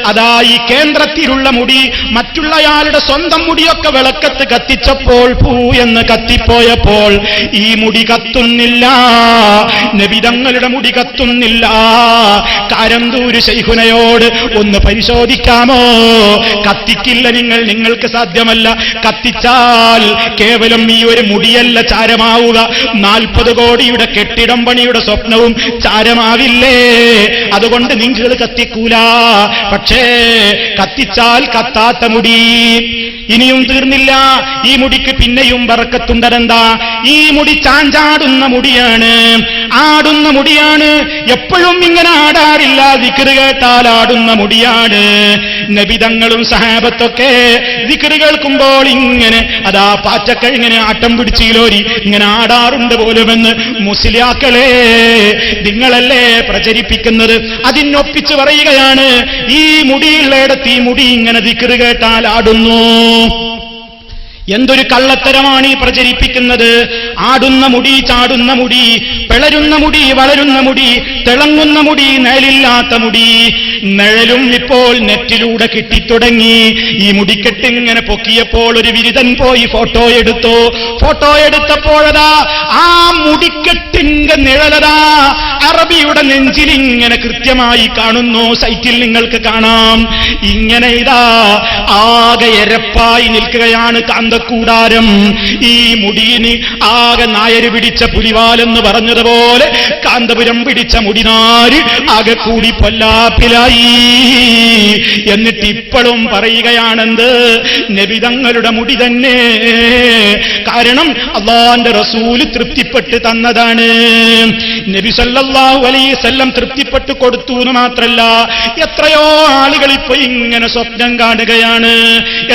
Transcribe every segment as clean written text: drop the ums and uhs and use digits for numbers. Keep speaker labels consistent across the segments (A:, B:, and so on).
A: അതാ ഈ കേന്ദ്രത്തിലുള്ള മുടി മറ്റുള്ളയാളുടെ സ്വന്തം മുടിയൊക്കെ വിളക്കത്ത് കത്തിച്ചപ്പോൾ പൂ എന്ന് കത്തിപ്പോയപ്പോൾ ഈ മുടി കത്തുന്നില്ല, നബിതങ്ങളുടെ മുടി കത്തുന്നില്ല. കാരന്തൂര് ശൈഖുനയോട് ഒന്ന് പരിശോധിക്കാമോ? കത്തിക്കില്ല, നിങ്ങൾക്ക് സാധ്യമല്ല. കത്തിച്ചാൽ കേവലം ഈ ഒരു മുടിയല്ല ചാരമാവുക, 40 കോടിയുടെ കെട്ടിടം പണിയുടെ സ്വപ്നവും ചാരമാവില്ലേ? അതുകൊണ്ട് നിങ്ങൾ കത്തിക്കൂല. പക്ഷേ കത്തിച്ചാൽ കത്താത്ത മുടി. ഇനിയും തീർന്നില്ല, ഈ മുടിക്ക് പിന്നെയും ബറക്കത്തുണ്ടതെന്താ? ഈ മുടി ചാഞ്ചാടുന്ന മുടിയാണ്, ആടുന്ന മുടിയാണ്. എപ്പോഴും ഇങ്ങനെ ആടാറില്ല, ദിക്ർ കേട്ടാൽ ആടുന്ന മുടിയാണ്. നബിതങ്ങളും സഹാബത്തൊക്കെ ദിക്ർ കേൾക്കുമ്പോൾ ഇങ്ങനെ അതാ പാറ്റക്കൾ ഇങ്ങനെ ആട്ടം പിടിച്ചിലോരി ഇങ്ങനെ ആടാറുണ്ട് പോലുമെന്ന് മുസ്ലിയാക്കളെ നിങ്ങളല്ലേ പ്രചരിപ്പിക്കുന്നത്? അതിനൊപ്പിച്ച് പറയുകയാണ്, ഈ മുടിയുള്ളയിടത്ത് ഈ മുടി ഇങ്ങനെ ദിക്ർ കേട്ടാൽ ആടുന്നു. എന്തൊരു കള്ളത്തരമാണ് ഈ പ്രചരിപ്പിക്കുന്നത്? ആടുന്ന മുടി, ചാടുന്ന മുടി, പിളരുന്ന മുടി, വളരുന്ന മുടി, തിളങ്ങുന്ന മുടി, നിഴലില്ലാത്ത മുടി. നിഴലും ഇപ്പോൾ നെറ്റിലൂടെ കിട്ടിത്തുടങ്ങി. ഈ മുടിക്കെട്ടിങ്ങനെ പൊക്കിയപ്പോൾ ഒരു വിരുദൻ പോയി ഫോട്ടോ എടുത്തു. ഫോട്ടോ എടുത്തപ്പോഴതാ ആ മുടിക്കെട്ടിന്റെ നിഴലതാ അറബിയുടെ നെഞ്ചിലിങ്ങനെ കൃത്യമായി കാണുന്നു. സൈറ്റിൽ നിങ്ങൾക്ക് കാണാം. ഇങ്ങനെ ഇതാ ആകെ എരപ്പായി നിൽക്കുകയാണ് കാന്തക്കൂടാരം. ഈ മുടിയിന് ആകെ നായര് പിടിച്ച പുലിവാലെന്ന് പറഞ്ഞതുപോലെ കാന്തപുരം പിടിച്ച മുടിനാര് ആകെ കൂടി പൊല്ലാപ്പിലായി. എന്നിട്ട് ഇപ്പോഴും പറയുകയാണെന്ത്? നബിതങ്ങളുടെ മുടി തന്നെ. കാരണം അല്ലാഹുവിന്റെ റസൂല് തൃപ്തിപ്പെട്ട് തന്നതാണ്. നബി സല്ലല്ലാഹു അലൈഹി വസല്ലം തൃപ്തിപ്പെട്ട് കൊടുത്തു എന്ന് മാത്രല്ല, എത്രയോ ആളുകൾ ഇപ്പൊ ഇങ്ങനെ സ്വപ്നം കാണുകയാണ്.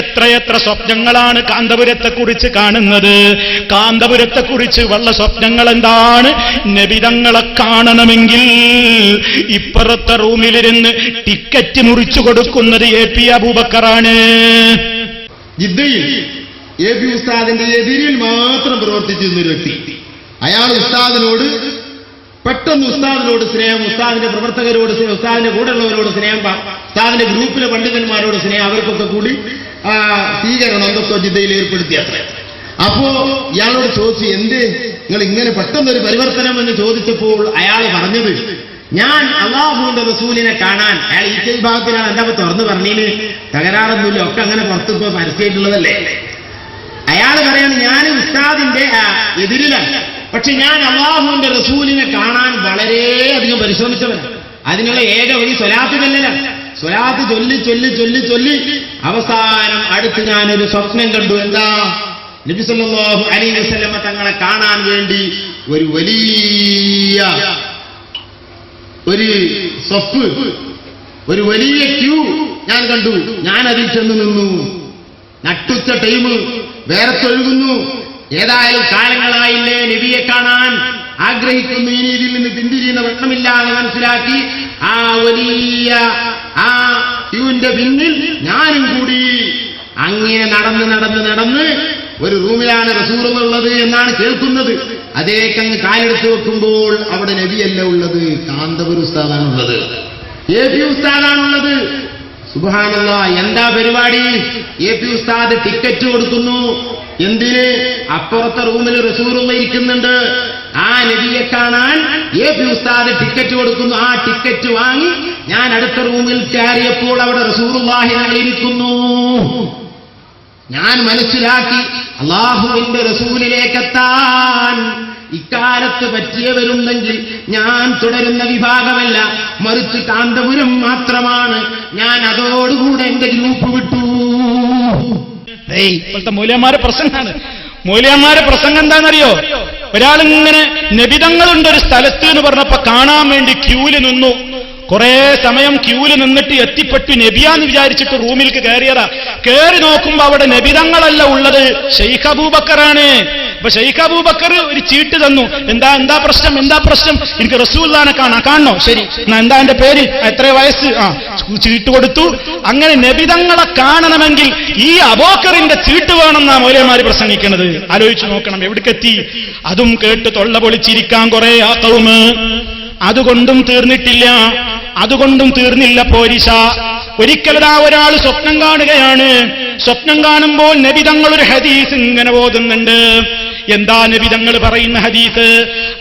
A: എത്രയെത്ര സ്വപ്നങ്ങളാണ് കാന്തപുരത്തെക്കുറിച്ച് കാണുന്നത്. കാന്തപുരത്തെക്കുറിച്ച് വല്ല സ്വപ്നങ്ങൾ എന്താണ്? നബിതങ്ങളെ കാണണമെങ്കിൽ ഇപ്പുറത്തെ റൂമിലിരുന്ന് ടിക്കറ്റ് മുറിച്ചു കൊടുക്കുന്നത് AP അബൂബക്കറാണ്.
B: ജിദ്ദയിൽ AP ഉസ്താദിന്റെ എതിരിൽ മാത്രം പ്രവർത്തിച്ചിരുന്നൊരു വ്യക്തി. അയാൾ ഉസ്താദിനോട് പെട്ടെന്ന് ഉസ്താദിനോട് സ്നേഹം, ഉസ്താദിന്റെ പ്രവർത്തകരോട് സ്നേഹം, ഉസ്താദിന്റെ കൂടെയുള്ളവരോട് സ്നേഹം, ഉസ്താദിന്റെ ഗ്രൂപ്പിലെ പണ്ഡിതന്മാരോട് സ്നേഹം, അവർക്കൊക്കെ കൂടി സ്വീകരണം എന്തൊക്കെ ജിദ്ദയിൽ ഏർപ്പെടുത്തിയത്ര. അപ്പോ ഇയാളോട് ചോദിച്ചു, എന്തേ നിങ്ങൾ ഇങ്ങനെ പെട്ടെന്നൊരു പരിവർത്തനം എന്ന് ചോദിച്ചപ്പോൾ അയാൾ പറഞ്ഞത്, ഞാൻ അല്ലാഹുവിന്റെ റസൂലിനെ കാണാൻ. അയാൾ ഈ ഭാഗത്തിലാണ്. എന്താ തുറന്നു പറഞ്ഞതിന് തകരാറൊന്നുമില്ല, ഒക്കെ അങ്ങനെ പുറത്ത് ഇപ്പൊ പരസ്യമായിട്ടുള്ളതല്ലേ. അയാൾ പറയാണ്, ഞാൻ ഉസ്താദിന്റെ എതിരിലാണ്, പക്ഷെ ഞാൻ അല്ലാഹുവിന്റെ റസൂലിനെ കാണാൻ വളരെയധികം പരിശ്രമിച്ചവനാണ്. അതിനുള്ള ഏക വഴി സ്വലാത്ത് തന്നെയാണ്. സ്വലാത്ത് ചൊല്ലി ചൊല്ലി ചൊല്ലി ചൊല്ലി അവസാനം അടുത്ത് ഞാനൊരു സ്വപ്നം കണ്ടു. എന്താ? നബി സല്ലല്ലാഹു അലൈഹി വസല്ലമ തങ്ങളെ കാണാൻ വേണ്ടി ഒരു വലിയ ഒരു സ്വപ്പ്, ഒരു വലിയ ക്യൂ ഞാൻ കണ്ടു. ഞാൻ അതിൽ ചെന്ന് നിന്നു. നട്ടുച്ച ടൈം, വേറെത്തൊഴുകുന്നു. ഏതായാലും കാലങ്ങളായില്ലേ നബിയെ കാണാൻ ആഗ്രഹിക്കുന്നു, ഇനി ഇതിൽ നിന്ന് പിന്തിരിയുന്ന വട്ടമില്ലാതെ മനസ്സിലാക്കി ആ വലിയ ആ ക്യൂവിന്റെ പിന്നിൽ ഞാനും കൂടി അങ്ങനെ നടന്ന് നടന്ന് നടന്ന് ഒരു റൂമിലാണ് റസൂലുള്ളത് എന്നാണ് കേൾക്കുന്നത്. അതേക്കങ്ങ് കാലെടുത്ത് വെക്കുമ്പോൾ അവിടെ നബിയല്ല ഉള്ളത്, കാന്തപുരം ഉസ്താദാണുള്ളത്, AP ഉസ്താദാണുള്ളത്. സുബ്ഹാനല്ലാഹ്, എന്താ പരിപാടി? AP ഉസ്താദ് ടിക്കറ്റ് കൊടുക്കുന്നു. എന്തിന്? അപ്പുറത്തെ റൂമിൽ റസൂലുള്ള ഇരിക്കുന്നുണ്ട്. ആ നബിയെ കാണാൻ AP ഉസ്താദ് ടിക്കറ്റ് കൊടുക്കുന്നു. ആ ടിക്കറ്റ് വാങ്ങി ഞാൻ അടുത്ത റൂമിൽ കയറിയപ്പോൾ അവിടെ റസൂലുള്ളാഹി ഇരിക്കുന്നു. ഞാൻ മനസ്സിലാക്കി, അല്ലാഹുവിന്റെ റസൂലിലേക്കെത്താൻ ഇക്കാലത്ത് പറ്റിയവരുണ്ടെങ്കിൽ ഞാൻ തുടരുന്ന വിഭാഗമല്ല, മറിച്ച് കാന്തപുരം മാത്രമാണ്. ഞാൻ അതോടുകൂടെ എന്റെ ഗ്രൂപ്പ് വിട്ടു.
A: ഇപ്പോഴത്തെ മൂല്യന്മാരെ പ്രസംഗമാണ്. മൂല്യന്മാരെ പ്രസംഗം എന്താണെന്നറിയോ? ഒരാളിങ്ങനെ നബിതങ്ങളുണ്ട് ഒരു സ്ഥലത്ത് എന്ന് പറഞ്ഞപ്പോ കാണാൻ വേണ്ടി ക്യൂവിൽ നിന്നു. കുറെ സമയം ക്യൂവിൽ നിന്നിട്ട് എത്തിപ്പെട്ടു. നബിയാന്ന് വിചാരിച്ചിട്ട് റൂമിലേക്ക് കയറിയതാ. കയറി നോക്കുമ്പോ അവിടെ നബിതങ്ങളല്ല ഉള്ളത്, ഷെയ്ഖ് അബൂബക്കറാണ്. അപ്പൊ ഷെയ്ഖ് അബൂബക്കർ ഒരു ചീട്ട് തന്നു. എന്താ പ്രശ്നം? എനിക്ക് റസൂലുള്ളാഹിനെ കാണണോ? ശരി, എന്താ എന്റെ പേര്, എത്ര വയസ്സ്? ചീട്ട് കൊടുത്തു. അങ്ങനെ നബിതങ്ങളെ കാണണമെങ്കിൽ ഈ അബൂബക്കറിന്റെ ചീട്ട് വേണമെന്നാ മൗലവിമാര് പ്രസംഗിക്കുന്നത്. ആലോചിച്ചു നോക്കണം എവിടേക്കെത്തി. അതും കേട്ട് തൊള്ള പൊളിച്ചിരിക്കാൻ കുറെ ആ കൗമ്. അതുകൊണ്ടും തീർന്നിട്ടില്ല. അതുകൊണ്ടും തീർന്നില്ല പോരിശ. ഒരിക്കലതാ ഒരാൾ സ്വപ്നം കാണുകയാണ്. സ്വപ്നം കാണുമ്പോൾ നബി തങ്ങൾ ഒരു ഹദീസ് ഇങ്ങനെ ഓതുന്നുണ്ട്. എന്താ നബി തങ്ങൾ പറയുന്ന ഹദീസ്?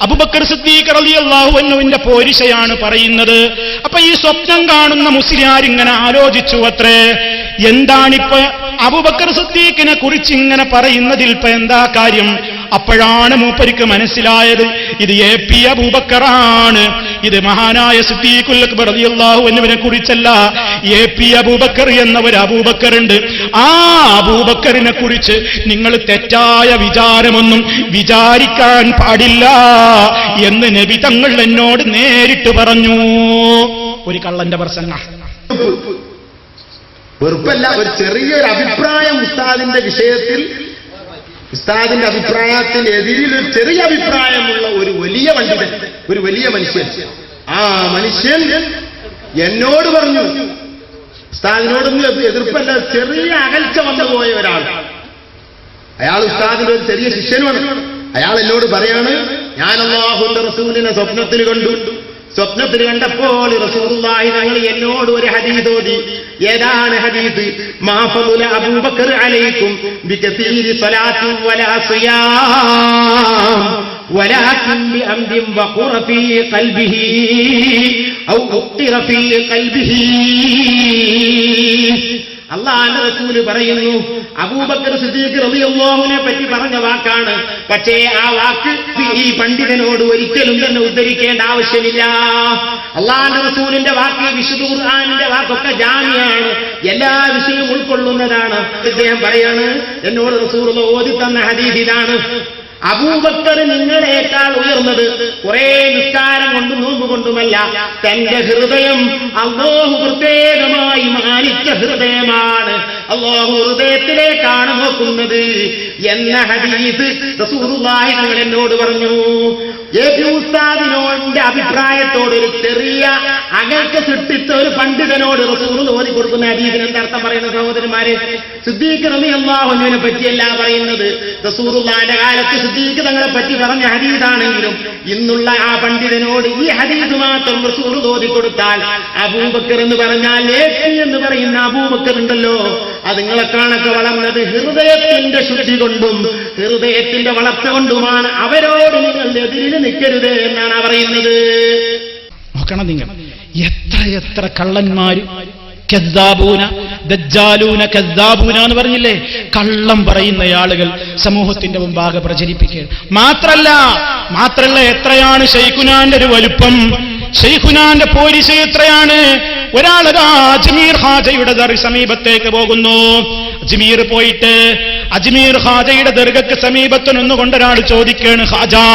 A: അബൂബക്കർ സിദ്ദീഖ് റളിയല്ലാഹു അൻഹുവിന്റെ പോരിശയാണ് പറയുന്നത്. അപ്പൊ ഈ സ്വപ്നം കാണുന്ന മുസ്ലിയാർ ഇങ്ങനെ ആലോചിച്ചു അത്രേ, എന്താണിപ്പോ അബൂബക്കർ സിദ്ദീഖിനെ കുറിച്ച് ഇങ്ങനെ പറയുന്നതിൽ ഇപ്പൊ എന്താ കാര്യം? അപ്പോഴാണ് മൂപ്പർക്ക് മനസ്സിലായത് ഇത് AP അബൂബക്കറാണ്. ഇത് മഹാനായ സിദ്ദീഖുൽ അക്ബർ റളിയല്ലാഹു അൻഹുവിനെ കുറിച്ചല്ല, AP അബൂബക്കർ എന്ന ഒരു അബൂബക്കറുണ്ട്. ആ അബൂബക്കറിനെ കുറിച്ച് നിങ്ങൾ തെറ്റായ വിചാരമൊന്നും വിചാരിക്കാൻ പാടില്ല എന്ന് നബി തങ്ങൾ എന്നോട് നേരിട്ട് പറഞ്ഞു. ഒരു കള്ളന്റെ പ്രസംഗ.
B: വെറുപ്പല്ല, ഒരു ചെറിയൊരു അഭിപ്രായം ഉസ്താദിന്റെ വിഷയത്തിൽ, ഉസ്താദിന്റെ അഭിപ്രായത്തിന് എതിരിൽ ഒരു ചെറിയ അഭിപ്രായമുള്ള ഒരു വലിയ പണ്ഡിതൻ, ഒരു വലിയ മനുഷ്യൻ, ആ മനുഷ്യൻ എന്നോട് പറഞ്ഞു, ഉസ്താദിനോടൊന്നും എതിർപ്പല്ല, ചെറിയ അകൽച്ച വന്നുപോയ ഒരാൾ, അയാൾ ഉസ്താദിന്റെ ഒരു ചെറിയ ശിഷ്യനുമാണ്. അയാൾ എന്നോട് പറയാണ്, ഞാൻ അല്ലാഹുവിന്റെ റസൂലിനെ സ്വപ്നത്തിൽ കണ്ടു. സ്വപ്നത്തിൽ കണ്ടപ്പോൾ റസൂലുള്ളാഹി തങ്ങൾ എന്നോട് ഒരു ഹദീസ് ഓതി. ഏതാണ് ഹദീസ്? മാ ഫളല അബൂബക്കർ അലൈക്കും ബികസീരി സ്വലാത്തി വലാ സിയാം വലാകിൻ ബിഅംദിൻ വഖറ ഫീ ഖൽബിഹി ഔ ഉഖിറ ഫീ ഖൽബിഹി. അല്ലാഹുവിന്റെ റസൂല് പറയുന്നു, അബൂബക്കർ സിദ്ദീഖ് റളിയല്ലാഹുവിനെ പറ്റി പറഞ്ഞ വാക്കാണ്. പക്ഷേ ആ വാക്ക് ഈ പണ്ഡിതനോട് ഒരിക്കലും തന്നെ ഉദ്ധരിക്കേണ്ട ആവശ്യമില്ല. അല്ലാഹുവിന്റെ റസൂലിന്റെ വാക്ക്, വിശുദ്ധ ഖുർആനിന്റെ വാക്കൊക്കെ ജാമിയാണ്, എല്ലാ വിഷയവും ഉൾക്കൊള്ളുന്നതാണ്. ഇദ്ദേഹം പറയാണ്, എന്നോട് റസൂൽ ഓതി തന്ന ഹദീസ് ഇതാണ്, അബൂബക്കർ നിങ്ങളെക്കാൾ ഉയർന്നത് കുറെ നിസ്കാരം കൊണ്ടും നോമ്പ് കൊണ്ടുമല്ല, തന്റെ ഹൃദയം അല്ലാഹു പ്രത്യേകമായി മാനിച്ച ഹൃദയമാണ്, അല്ലാഹു ഹൃദയത്തിലേക്കാണ് നോക്കുന്നത് എന്ന ഹദീസ് റസൂലുള്ളാഹി തങ്ങൾ എന്നോട് പറഞ്ഞു. AP ഉസ്താദിനോന്റെ അഭിപ്രായത്തോട് ഒരു ചെറിയ അകൽച്ച സൃഷ്ടിച്ച ഒരു പണ്ഡിതനോട് റസൂൽ ഓതി കൊടുക്കുന്ന ഹദീസിന് എന്തർത്ഥം പറയുന്ന സഹോദരന്മാരെ? സിദ്ദീഖ് റളിയല്ലാഹു അൻഹുവിനെ പറ്റിയല്ല പറയുന്നത്. റസൂലുള്ളാഹിന്റെ കാലത്ത് സിദ്ദീഖ് തങ്ങളെ പറ്റി പറഞ്ഞ ഹദീസാണെങ്കിലും ഇന്നുള്ള ആ പണ്ഡിതനോട് ഈ ഹദീസ് മാത്രം റസൂൽ ഓതി കൊടുത്താൽ, അബൂബക്കർ എന്ന് പറഞ്ഞാൽ AP എന്ന് പറയുന്ന അബൂബക്കർ ഉണ്ടല്ലോ, അത് നിങ്ങളെക്കാണൊക്കെ വളർന്നത് ഹൃദയത്തിന്റെ ശുദ്ധി കൊണ്ടും ഹൃദയത്തിന്റെ വളർച്ച കൊണ്ടുമാണ്. അവരോട് നിങ്ങൾ എതിരിൽ നിൽക്കരുത് എന്നാണ് പറയുന്നത്.
A: നോക്കണം നിങ്ങൾ, എത്ര കള്ളന്മാര്, കദ്ദാബൂന, ദജ്ജാലൂന, കദ്ദാബൂന എന്ന് പറഞ്ഞില്ലേ, കള്ളം പറയുന്ന ആളുകൾ സമൂഹത്തിന്റെ മുമ്പാകെ പ്രചരിപ്പിക്കുക. മാത്രല്ല എത്രയാണ് ശൈഖുനാന്റെ ഒരു വലുപ്പം, ശൈഖുനാന്റെ പോരിശ എത്രയാണ്. ഒരാളത് അജ്മീർ ഖാജയുടെ സമീപത്തേക്ക് പോകുന്നു. അജ്മീർ പോയിട്ട് അജ്മീർ ഖാജയുടെ ദർഗക്ക് സമീപത്ത് നിന്നുകൊണ്ട് ഒരാൾ ചോദിക്കുകയാണ്, ഖാജാ,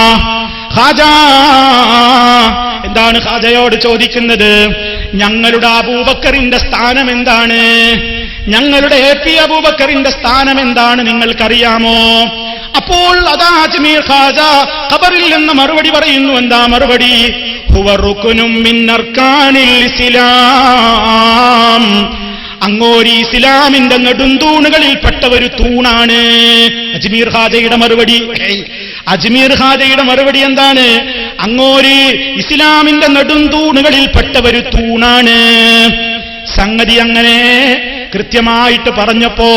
A: എന്താണ് ഖാജയോട് ചോദിക്കുന്നത്? ഞങ്ങളുടെ അബൂബക്കറിന്റെ സ്ഥാനം എന്താണ്? ഞങ്ങളുടെ AP അബൂബക്കറിന്റെ സ്ഥാനം എന്താണ് നിങ്ങൾക്കറിയാമോ? അപ്പോൾ അതാ അജ്മീർ ഖാജ ഖബറിൽ നിന്ന് മറുപടി പറയുന്നു. എന്താ മറുപടി? ഹുവ റുക്നും മിൻ അർക്കാനിൽ ഇസ്ലാം, അങ്ങോരി ഇസ്ലാമിന്റെ നെടുന്തൂണുകളിൽപ്പെട്ട ഒരു തൂണാണ്. അജ്മീർ ഖാജയുടെ മറുപടി എന്താണ്? അങ്ങോരി ഇസ്ലാമിന്റെ നെടുന്തൂണുകളിൽപ്പെട്ട ഒരു തൂണാണ്. സംഗതി അങ്ങനെ കൃത്യമായിട്ട് പറഞ്ഞപ്പോ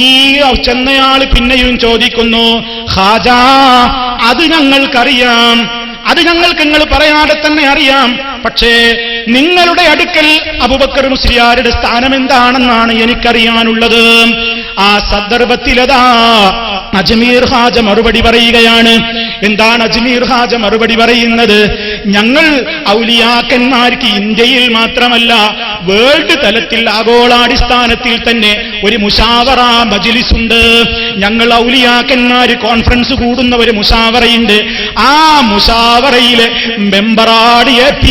A: ഈ ചെന്നയാൾ പിന്നെയും ചോദിക്കുന്നു, ഖാജാ, അത് ഞങ്ങൾക്കറിയാം, അത് ഞങ്ങൾക്ക് നിങ്ങൾ പറയാതെ തന്നെ അറിയാം. പക്ഷേ നിങ്ങളുടെ അടുക്കൽ അബൂബക്കർ മുസ്ലിയാരുടെ സ്ഥാനം എന്താണെന്നാണ് എനിക്കറിയാനുള്ളത്. ആ സന്ദർഭത്തിലതാ അജ്മീർ ഖാജ മറുപടി പറയുകയാണ്. എന്താണ് അജ്മീർ ഖാജ മറുപടി പറയുന്നത്? ഞങ്ങൾ ഔലിയാക്കന്മാർക്ക് ഇന്ത്യയിൽ മാത്രമല്ല വേൾഡ് തലത്തിൽ ആഗോളാടിസ്ഥാനത്തിൽ തന്നെ ഒരു മുശാവറ മജ്ലിസ് ഉണ്ട്. ഞങ്ങൾ ഔലിയാക്കന്മാർ കോൺഫറൻസ് കൂടുന്ന ഒരു മുശാവറയുണ്ട്. ആ മുശാവറയിലെ മെമ്പറാണ് AP.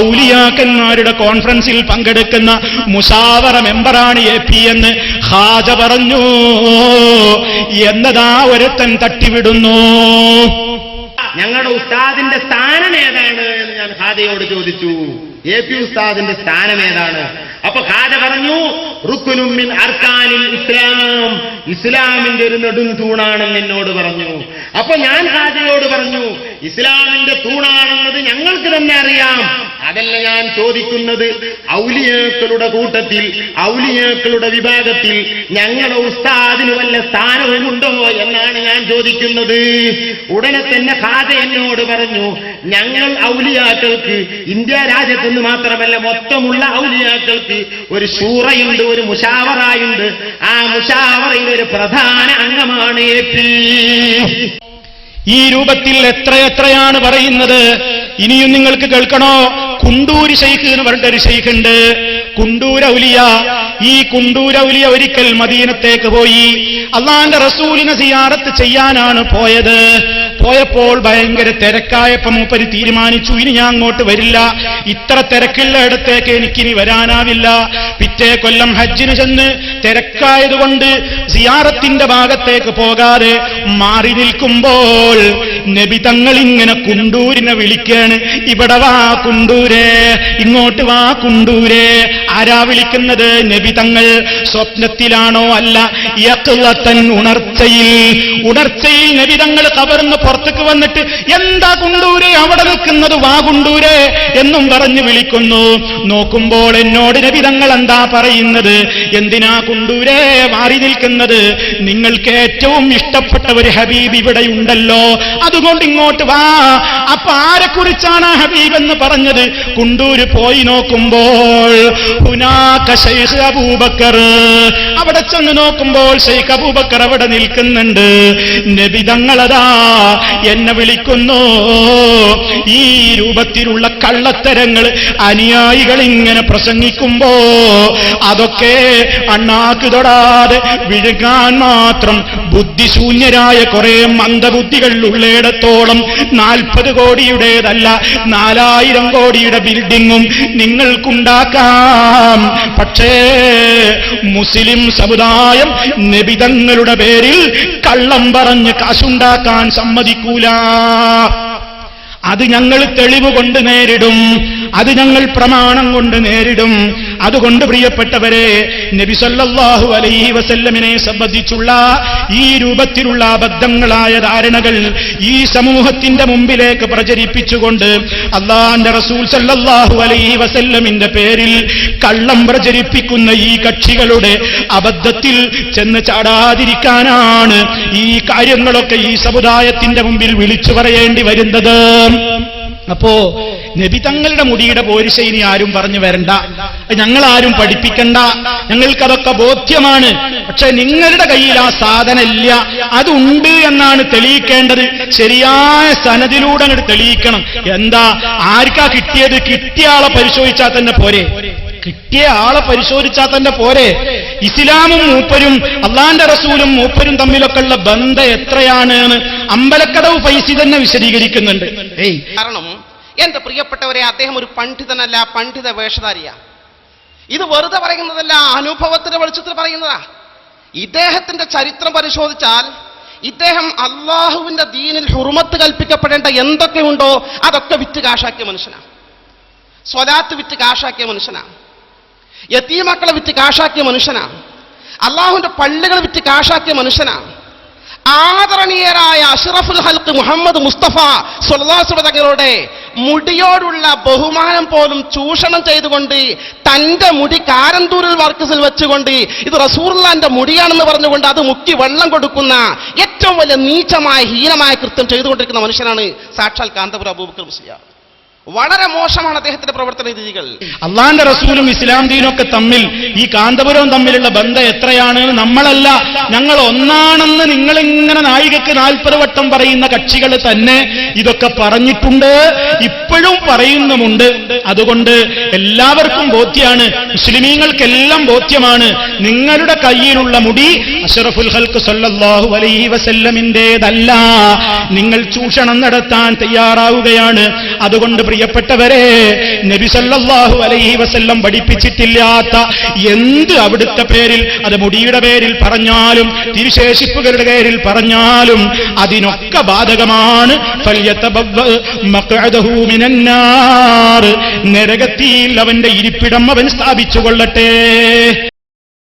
A: ഔലിയാക്കന്മാരുടെ കോൺഫറൻസിൽ പങ്കെടുക്കുന്ന മുശാവറ മെമ്പറാണ് AP എന്ന് ഖാജ പറഞ്ഞു എന്നതാ ഒരുത്തൻ തട്ടിവിടുന്നു.
B: ഞങ്ങളുടെ ഉസ്താദിന്റെ സ്ഥാനം ഏതാണ് എന്ന് ഞാൻ ഖാജയോട് ചോദിച്ചു. AP ഉസ്താദിന്റെ സ്ഥാനം ഏതാണ്? അപ്പൊ ഖാജ പറഞ്ഞു റുക്നും മിൻ അർക്കാനിൽ ഇസ്ലാം, ഇസ്ലാമിന്റെ ഒരു നെടും തൂണാണെന്ന് എന്നോട് പറഞ്ഞു. അപ്പൊ ഞാൻ ഖാജയോട് പറഞ്ഞു, ഇസ്ലാമിന്റെ തൂണാണെന്നത് ഞങ്ങൾക്ക് തന്നെ അറിയാം, അതല്ല ഞാൻ ചോദിക്കുന്നത്. ഔലിയാക്കളുടെ കൂട്ടത്തിൽ, ഔലിയാക്കളുടെ വിഭാഗത്തിൽ ഞങ്ങളുടെ ഉസ്താദിന് വല്ല സ്ഥാനവുമുണ്ടോ എന്നാണ് ഞാൻ ചോദിക്കുന്നത്. ഉടനെ തന്നെ ഖാജ എന്നോട് പറഞ്ഞു, ഞങ്ങൾ ഔലിയാക്കൾക്ക് ഇന്ത്യ രാജ്യത്തെന്ന് മാത്രമല്ല മൊത്തമുള്ള ഔലിയാക്കൾക്ക് ഒരു ശൂറയുണ്ട്, ഒരു മുശാവറയുണ്ട്. ആ മുശാവറയിൽ ഒരു പ്രധാന അംഗമാണ് AP.
A: ഈ രൂപത്തിൽ എത്രയെത്രയാണ് പറയുന്നത്. ഇനിയും നിങ്ങൾക്ക് കേൾക്കണോ? കുണ്ടൂര് ശൈഖ് എന്ന് പറഞ്ഞിട്ടൊരു ശൈഖുണ്ട്, കുണ്ടൂർ ഔലിയ. ഈ കുണ്ടൂർ ഔലിയ ഒരിക്കൽ മദീനത്തേക്ക് പോയി. അള്ളാന്റെ റസൂലിനെ സിയാറത്ത് ചെയ്യാനാണ് പോയത്. പോയപ്പോൾ ഭയങ്കര തിരക്കായപ്പോൾ മൂപ്പര് തീരുമാനിച്ചു, ഇനി ഞാൻ അങ്ങോട്ട് വരില്ല, ഇത്ര തിരക്കുള്ള ഇടത്തേക്ക് എനിക്കിനി വരാനാവില്ല. പിറ്റേ കൊല്ലം ഹജ്ജിന് ചെന്ന് തിരക്കായതുകൊണ്ട് സിയാറത്തിന്റെ ഭാഗത്തേക്ക് പോകാതെ മാറി നിൽക്കുമ്പോൾ നബി തങ്ങൾ ഇങ്ങനെ കുണ്ടൂരിനെ വിളിക്കാണ്, ഇവിടെ വാ കുണ്ടൂരേ, ഇങ്ങോട്ട് വാ കുണ്ടൂരേ. ആരാ വിളിക്കുന്നത്? നബി തങ്ങൾ. സ്വപ്നത്തിലാണോ? അല്ല, യഖ്ളതൻ, ഉണർച്ചയിൽ നബി തങ്ങൾ കബറിന്ന് പുറത്തേക്ക് വന്നിട്ട്, എന്താ കുണ്ടൂരേ അവിടെ നിൽക്കുന്നത്, വാ കുണ്ടൂരേ എന്നും പറഞ്ഞു വിളിക്കുന്നു. നോക്കുമ്പോൾ എന്നോട് നബി തങ്ങൾ എന്താ പറയുന്നത്? എന്തിനാ കുണ്ടൂരേ മാറി നിൽക്കുന്നത്? നിങ്ങൾക്ക് ഏറ്റവും ഇഷ്ടപ്പെട്ട ഒരു ഹബീബ് ഇവിടെ ഉണ്ടല്ലോ, അതുകൊണ്ട് ഇങ്ങോട്ട് വാ. അപ്പൊ ആരെക്കുറിച്ചാണ് ആ ഹബീബ് എന്ന് പറഞ്ഞത്? കുണ്ടൂര് പോയി നോക്കുമ്പോൾ ഹുനാക ശൈഖ് അബൂബക്കർ, അവിടെ ചെന്ന് നോക്കുമ്പോൾ ശൈഖ് അബൂബക്കർ അവിടെ നിൽക്കുന്നുണ്ട്. നബി തങ്ങളതാ എന്നെ വിളിക്കുന്നു. ഈ രൂപത്തിലുള്ള കള്ളത്തരങ്ങൾ അനുയായികൾ ഇങ്ങനെ പ്രസംഗിക്കുമ്പോ അതൊക്കെ അണ്ണാക്ക് തൊടാതെ വിഴുകാൻ മാത്രം ബുദ്ധിശൂന്യരായ കുറെ മന്ദബുദ്ധികൾ ഉള്ളിടത്തോളം 40 കോടിയുടേതല്ല 4000 കോടിയുടെ ബിൽഡിങ്ങും നിങ്ങൾക്കുണ്ടാക്കാം. പക്ഷേ മുസ്ലിം സമുദായം നബിതങ്ങളുടെ പേരിൽ കള്ളം പറഞ്ഞ് കാശുണ്ടാക്കാൻ സമ്മതിക്കൂല. അത് ഞങ്ങൾ തെളിവ് കൊണ്ട് നേരിടും, അത് ഞങ്ങൾ പ്രമാണം കൊണ്ട് നേരിടും. അതുകൊണ്ട് പ്രിയപ്പെട്ടവരെ, നബി സല്ലല്ലാഹു അലൈഹി വസല്ലമിനെ സംബന്ധിച്ചുള്ള ഈ രൂപത്തിലുള്ള അബദ്ധങ്ങളായ ധാരണകൾ ഈ സമൂഹത്തിന്റെ മുമ്പിലേക്ക് പ്രചരിപ്പിച്ചുകൊണ്ട് അല്ലാഹുവിന്റെ റസൂൽ സല്ലല്ലാഹു അലൈഹി വസല്ലമിന്റെ പേരിൽ കള്ളം പ്രചരിപ്പിക്കുന്ന ഈ കക്ഷികളുടെ അബദ്ധത്തിൽ ചെന്ന് ചാടാതിരിക്കാനാണ് ഈ കാര്യങ്ങളൊക്കെ ഈ സമുദായത്തിന്റെ മുമ്പിൽ വിളിച്ചു പറയേണ്ടി വരുന്നത്. അപ്പോ നബി തങ്ങളുടെ മുടിയുടെ പോരിശൈനി ആരും പറഞ്ഞു വരണ്ട, ഞങ്ങളാരും പഠിപ്പിക്കണ്ട, ഞങ്ങൾക്കതൊക്കെ ബോധ്യമാണ്. പക്ഷെ നിങ്ങളുടെ കയ്യിൽ ആ സാധനമില്ല, അതുണ്ട് എന്നാണ് തെളിയിക്കേണ്ടത്. ശരിയായ സനദിലൂടെ അങ്ങോട്ട് തെളിയിക്കണം. എന്താ, ആർക്കാ കിട്ടിയത്? കിട്ടിയ ആളെ പരിശോധിച്ചാൽ തന്നെ പോരെ, കിട്ടിയ ആളെ പരിശോധിച്ചാൽ തന്നെ പോരെ. ഇസ്ലാമും മൂപ്പരും അള്ളാന്റെ റസൂലും മൂപ്പരും തമ്മിലൊക്കെ ഉള്ള ബന്ധം എത്രയാണ് എന്ന് അമ്പലക്കടവ് ഫൈസി തന്നെ വിശദീകരിക്കുന്നുണ്ട്.
C: കാരണം എന്റെ പ്രിയപ്പെട്ടവരെ, അദ്ദേഹം ഒരു പണ്ഡിതനല്ല, പണ്ഡിത വേഷധാരിയാ. ഇത് വെറുതെ പറയുന്നതല്ല, അനുഭവത്തിന്റെ വെളിച്ചത്തിൽ പറയുന്നതാ. ഇദ്ദേഹത്തിന്റെ ചരിത്രം പരിശോധിച്ചാൽ ഇദ്ദേഹം അള്ളാഹുവിന്റെ ദീനിൽ ഹുർമത്ത് കൽപ്പിക്കപ്പെടേണ്ട എന്തൊക്കെയുണ്ടോ അതൊക്കെ വിറ്റ് കാശാക്കിയ മനുഷ്യനാണ്. സ്വലാത്ത് വിറ്റ് കാശാക്കിയ മനുഷ്യനാണ്. യതീമക്കളെ വിറ്റ് കാശാക്കിയ മനുഷ്യനാണ്. അള്ളാഹുവിന്റെ പള്ളികൾ വിറ്റ് കാശാക്കിയ മനുഷ്യനാണ്. ആദരണീയരായ അഷ്റഫുൽ ഹൽഖ് മുഹമ്മദ് മുസ്തഫ സ്വല്ലല്ലാഹു അലൈഹി വസല്ലം തങ്ങളുടെ മുടിയോടുള്ള ബഹുമാനം പോലും ചൂഷണം ചെയ്തുകൊണ്ട് തന്റെ മുടി കാരന്തൂരിൽ വർക്കസിൽ വെച്ചുകൊണ്ട് ഇത് റസൂലുള്ളാഹിന്റെ മുടിയാണെന്ന് പറഞ്ഞുകൊണ്ട് അത് മുക്കി വെള്ളം കൊടുക്കുന്ന ഏറ്റവും വലിയ നീചമായ ഹീനമായ കൃത്യം ചെയ്തുകൊണ്ടിരിക്കുന്ന മനുഷ്യനാണ് സാക്ഷാൽ കാന്തപുരം അബൂബക്കർ മുസ്ലിയാർ. വളരെ മോശമാണ് അദ്ദേഹത്തിന്റെ പ്രവർത്തന രീതികൾ.
A: അള്ളാന്റെ റസൂലും ഇസ്ലാം ദീനൊക്കെ തമ്മിൽ, ഈ കാന്തപുരവും തമ്മിലുള്ള ബന്ധം എത്രയാണ്? നമ്മളല്ല, ഞങ്ങൾ ഒന്നാണെന്ന് നിങ്ങളിങ്ങനെ നാഴികക്ക് 40 വട്ടം പറയുന്ന കക്ഷികൾ തന്നെ ഇതൊക്കെ പറഞ്ഞിട്ടുണ്ട്, ഇപ്പോഴും പറയുന്നുമുണ്ട്. അതുകൊണ്ട് എല്ലാവർക്കും ബോധ്യമാണ്, മുസ്ലിമീങ്ങൾക്കെല്ലാം ബോധ്യമാണ്, നിങ്ങളുടെ കയ്യിലുള്ള മുടി അഷ്റഫുൽ ഖൽഖ് സല്ലല്ലാഹു അലൈഹി വസല്ലമിന്റേതല്ല. നിങ്ങൾ ചൂഷണം നടത്താൻ തയ്യാറാവുകയാണ്. അതുകൊണ്ട് പ്രിയപ്പെട്ടവരെ, നബി സല്ലല്ലാഹു അലൈഹി വസല്ലം പഠിപ്പിച്ചിട്ടില്ലാത്ത എന്ത് അവിടുത്തെ പേരിൽ, അത് മുടിയുടെ പേരിൽ പറഞ്ഞാലും തിരുശേഷിപ്പുകളുടെ പേരിൽ പറഞ്ഞാലും അതിനൊക്കെ ബാധകമാണ്. ഫൽയതബവ്വ മഖ്അദഹു മിനന്നാർ, നരകത്തിൽ അവന്റെ ഇരിപ്പിടം അവൻ സ്ഥാപിച്ചുകൊള്ളട്ടെ.